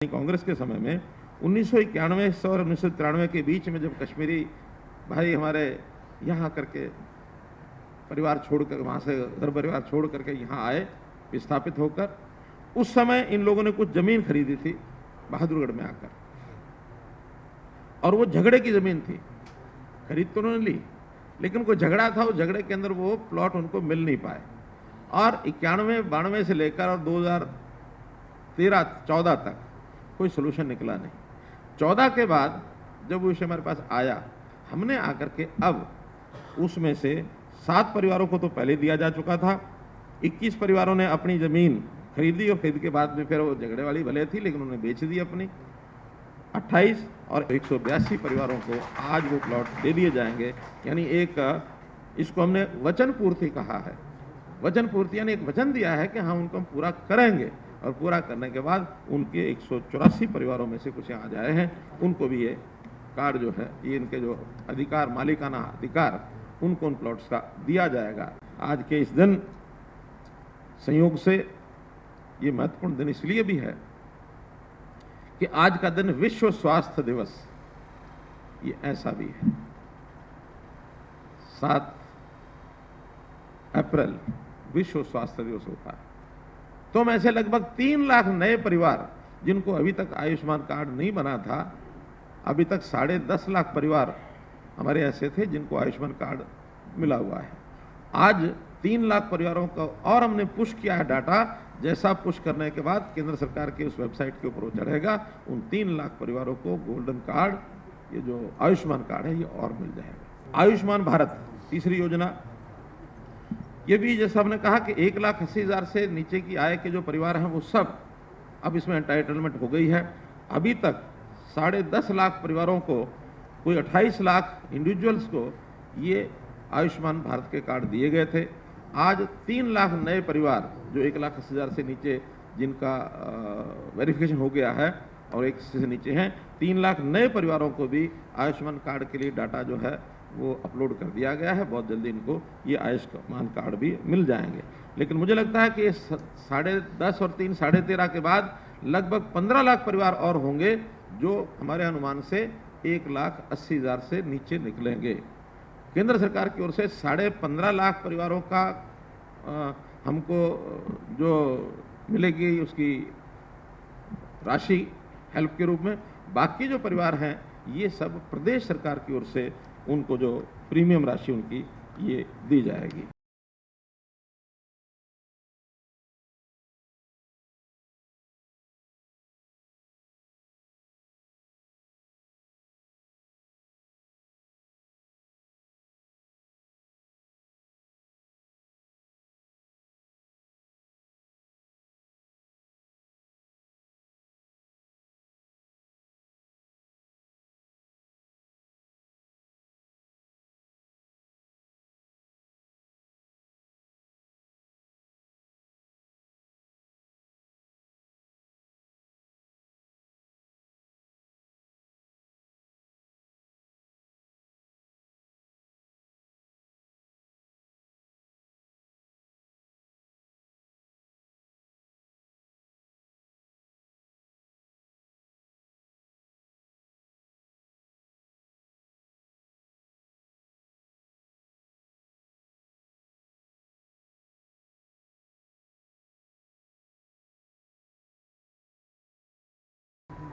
कांग्रेस के समय में 1991 और 1993 के बीच में जब कश्मीरी भाई हमारे यहाँ करके परिवार छोड़कर, वहाँ से घर परिवार छोड़ करके यहाँ आए विस्थापित होकर, उस समय इन लोगों ने कुछ जमीन खरीदी थी बहादुरगढ़ में आकर, और वो झगड़े की जमीन थी। खरीद तो उन्होंने ली, लेकिन कोई झगड़ा था, उस झगड़े के अंदर वो प्लॉट उनको मिल नहीं पाए, और 91-92 से लेकर और 2013-14 तक कोई सोल्यूशन निकला नहीं। 14 के बाद जब वो विषय हमारे पास आया, हमने आकर के अब उसमें से 7 परिवारों को तो पहले दिया जा चुका था, 21 परिवारों ने अपनी ज़मीन खरीदी, और खरीद के बाद में फिर वो झगड़े वाली भले थी लेकिन उन्होंने बेच दी अपनी। 28 और 182 परिवारों को आज वो प्लॉट दे दिए जाएंगे। यानी एक, इसको हमने वचन पूर्ति कहा है। वचन पूर्ति यानी एक वचन दिया है कि हम उनको पूरा करेंगे, और पूरा करने के बाद उनके 184 परिवारों में से कुछ यहाँ आए हैं, उनको भी ये कार्ड जो है, ये इनके जो अधिकार, मालिकाना अधिकार, उनको उन प्लॉट्स का दिया जाएगा। आज के इस दिन संयोग से ये महत्वपूर्ण दिन इसलिए भी है कि आज का दिन विश्व स्वास्थ्य दिवस, ये ऐसा भी है। 7 अप्रैल विश्व स्वास्थ्य दिवस होता है। तो हम ऐसे लगभग 3 लाख नए परिवार जिनको अभी तक आयुष्मान कार्ड नहीं बना था, अभी तक 10.5 लाख परिवार हमारे ऐसे थे जिनको आयुष्मान कार्ड मिला हुआ है। आज 3 लाख परिवारों का और हमने पुश किया है डाटा, जैसा पुश करने के बाद केंद्र सरकार के उस वेबसाइट के ऊपर वो चढ़ेगा, उन 3 लाख परिवारों को गोल्डन कार्ड, ये जो आयुष्मान कार्ड है, ये और मिल जाएगा। आयुष्मान भारत तीसरी योजना, ये भी जैसा हमने कहा कि 1,80,000 से नीचे की आय के जो परिवार हैं वो सब अब इसमें एंटाइटलमेंट हो गई है। अभी तक 10.5 लाख परिवारों को, कोई 28 लाख इंडिविजुअल्स को ये आयुष्मान भारत के कार्ड दिए गए थे। आज 3 लाख नए परिवार जो 1,80,000 से नीचे जिनका वेरिफिकेशन हो गया है और 1 से नीचे हैं, 3 लाख नए परिवारों को भी आयुष्मान कार्ड के लिए डाटा जो है वो अपलोड कर दिया गया है। बहुत जल्दी इनको ये आयुष्मान कार्ड भी मिल जाएंगे। लेकिन मुझे लगता है कि 10.5 और 3 13.5 के बाद लगभग 15 लाख परिवार और होंगे जो हमारे अनुमान से 1,80,000 से नीचे निकलेंगे। केंद्र सरकार की ओर से 15.5 लाख परिवारों का हमको जो मिलेगी उसकी राशि हेल्प के रूप में। बाकी जो परिवार हैं ये सब प्रदेश सरकार की ओर से उनको जो प्रीमियम राशि उनकी ये दी जाएगी।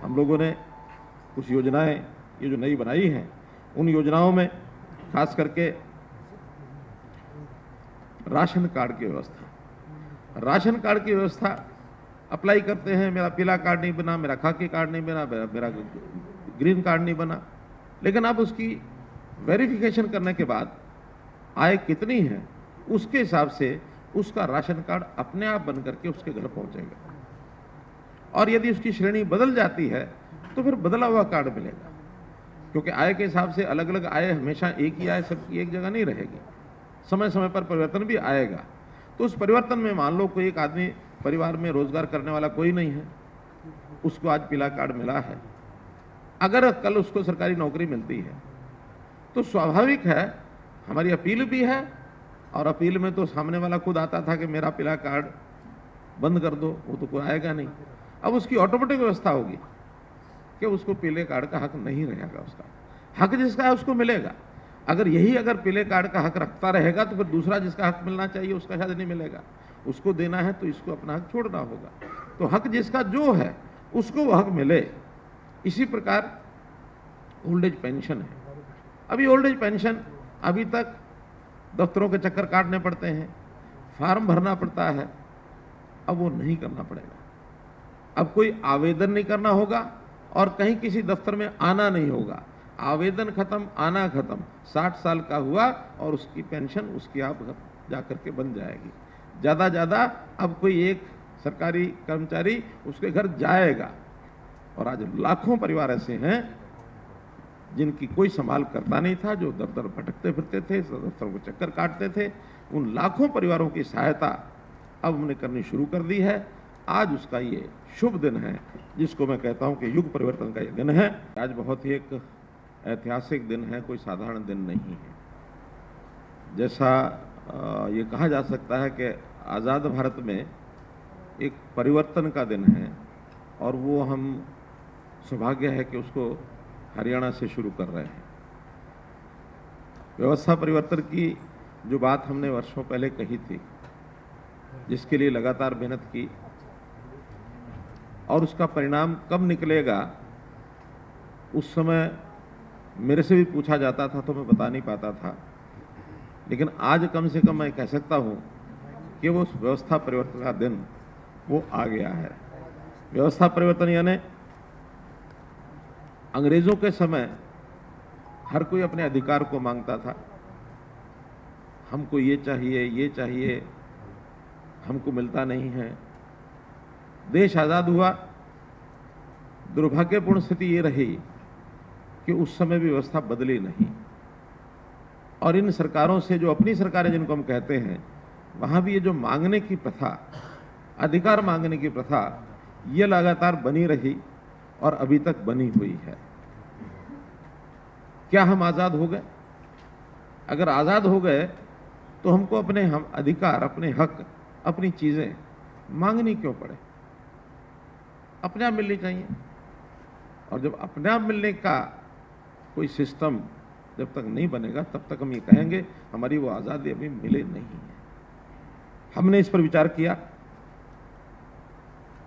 हम लोगों ने कुछ योजनाएं ये जो नई बनाई हैं, उन योजनाओं में खास करके राशन कार्ड की व्यवस्था, राशन कार्ड की व्यवस्था अप्लाई करते हैं, मेरा पीला कार्ड नहीं बना, मेरा खाकी कार्ड नहीं बना, मेरा ग्रीन कार्ड नहीं बना, लेकिन अब उसकी वेरिफिकेशन करने के बाद आय कितनी है उसके हिसाब से उसका राशन कार्ड अपने आप बन करके उसके घर पहुंचेगा, और यदि उसकी श्रेणी बदल जाती है तो फिर बदला हुआ कार्ड मिलेगा। क्योंकि आय के हिसाब से अलग अलग आय, हमेशा एक ही आय सबकी एक जगह नहीं रहेगी, समय समय पर परिवर्तन भी आएगा। तो उस परिवर्तन में मान लो कोई एक आदमी परिवार में रोजगार करने वाला कोई नहीं है, उसको आज पीला कार्ड मिला है, अगर कल उसको सरकारी नौकरी मिलती है तो स्वाभाविक है, हमारी अपील भी है, और अपील में तो सामने वाला खुद आता था कि मेरा पीला कार्ड बंद कर दो, वो तो कोई आएगा नहीं। अब उसकी ऑटोमेटिक व्यवस्था होगी कि उसको पीले कार्ड का हक नहीं रहेगा। उसका हक जिसका है उसको मिलेगा। अगर पीले कार्ड का हक रखता रहेगा तो फिर दूसरा जिसका हक मिलना चाहिए उसका शायद नहीं मिलेगा। उसको देना है तो इसको अपना हक छोड़ना होगा। तो हक जिसका जो है उसको वो हक मिले। इसी प्रकार ओल्ड एज पेंशन है। अभी ओल्ड एज पेंशन अभी तक दफ्तरों के चक्कर काटने पड़ते हैं, फार्म भरना पड़ता है। अब वो नहीं करना पड़ेगा। अब कोई आवेदन नहीं करना होगा और कहीं किसी दफ्तर में आना नहीं होगा। आवेदन खत्म, आना खत्म। 60 साल का हुआ और उसकी पेंशन उसकी आप जाकर के बन जाएगी। ज़्यादा अब कोई एक सरकारी कर्मचारी उसके घर जाएगा। और आज लाखों परिवार ऐसे हैं जिनकी कोई संभाल करता नहीं था, जो दफ्तर भटकते फिरते थे, दफ्तरों को चक्कर काटते थे। उन लाखों परिवारों की सहायता अब हमने करनी शुरू कर दी है। आज उसका ये शुभ दिन है, जिसको मैं कहता हूं कि युग परिवर्तन का ये दिन है। आज बहुत ही एक ऐतिहासिक दिन है, कोई साधारण दिन नहीं है। जैसा ये कहा जा सकता है कि आज़ाद भारत में एक परिवर्तन का दिन है और वो हम सौभाग्य है कि उसको हरियाणा से शुरू कर रहे हैं। व्यवस्था परिवर्तन की जो बात हमने वर्षों पहले कही थी, जिसके लिए लगातार मेहनत की, और उसका परिणाम कब निकलेगा उस समय मेरे से भी पूछा जाता था तो मैं बता नहीं पाता था। लेकिन आज कम से कम मैं कह सकता हूं कि वो व्यवस्था परिवर्तन का दिन वो आ गया है। व्यवस्था परिवर्तन यानी अंग्रेजों के समय हर कोई अपने अधिकार को मांगता था। हमको ये चाहिए, हमको मिलता नहीं है। देश आज़ाद हुआ। दुर्भाग्यपूर्ण स्थिति ये रही कि उस समय भी व्यवस्था बदली नहीं। और इन सरकारों से, जो अपनी सरकारें जिनको हम कहते हैं, वहां भी ये जो मांगने की प्रथा, अधिकार मांगने की प्रथा, ये लगातार बनी रही और अभी तक बनी हुई है। क्या हम आज़ाद हो गए? अगर आज़ाद हो गए तो हमको अपने अधिकार, अपने हक, अपनी चीज़ें मांगनी क्यों पड़े? अपने आप मिलनी चाहिए। और जब अपने आप मिलने का कोई सिस्टम जब तक नहीं बनेगा तब तक हम ये कहेंगे हमारी वो आज़ादी अभी मिले नहीं है। हमने इस पर विचार किया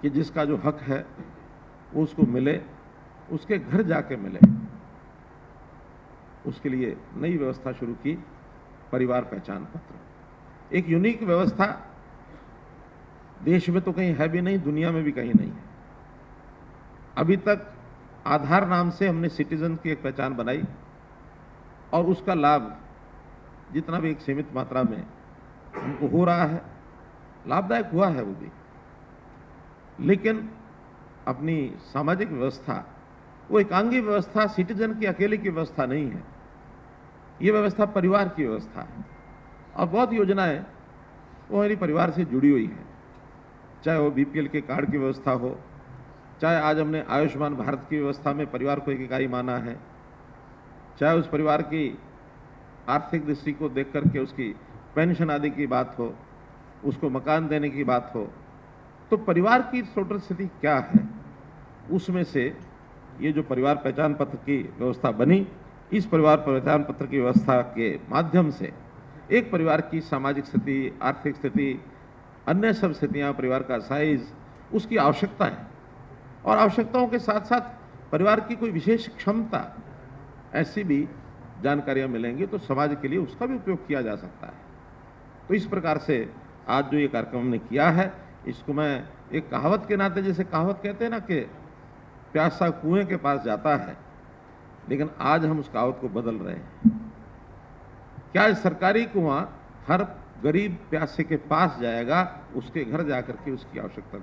कि जिसका जो हक है वो उसको मिले, उसके घर जाके मिले। उसके लिए नई व्यवस्था शुरू की, परिवार पहचान पत्र। एक यूनिक व्यवस्था, देश में तो कहीं है भी नहीं, दुनिया में भी कहीं नहीं है। अभी तक आधार नाम से हमने सिटीजन की एक पहचान बनाई और उसका लाभ जितना भी एक सीमित मात्रा में हमको हो रहा है, लाभदायक हुआ है वो भी। लेकिन अपनी सामाजिक व्यवस्था वो एकांगी व्यवस्था, सिटीजन की अकेले की व्यवस्था नहीं है। ये व्यवस्था परिवार की व्यवस्था है और बहुत योजनाएं वो हमारी परिवार से जुड़ी हुई हैं। चाहे वो बीपीएल के कार्ड की व्यवस्था हो, चाहे आज हमने आयुष्मान भारत की व्यवस्था में परिवार को एक इकाई माना है, चाहे उस परिवार की आर्थिक दृष्टि को देख करके उसकी पेंशन आदि की बात हो, उसको मकान देने की बात हो। तो परिवार की टोटल स्थिति क्या है, उसमें से ये जो परिवार पहचान पत्र की व्यवस्था बनी, इस परिवार पहचान पत्र की व्यवस्था के माध्यम से एक परिवार की सामाजिक स्थिति, आर्थिक स्थिति, अन्य सब स्थितियाँ, परिवार का साइज, उसकी आवश्यकताएं और आवश्यकताओं के साथ साथ परिवार की कोई विशेष क्षमता, ऐसी भी जानकारियां मिलेंगी तो समाज के लिए उसका भी उपयोग किया जा सकता है। तो इस प्रकार से आज जो ये कार्यक्रम हमने किया है, इसको मैं एक कहावत के नाते, जैसे कहावत कहते हैं ना कि प्यासा कुएं के पास जाता है, लेकिन आज हम उस कहावत को बदल रहे हैं। क्या सरकारी कुआं हर गरीब प्यासे के पास जाएगा, उसके घर जाकर के उसकी आवश्यकता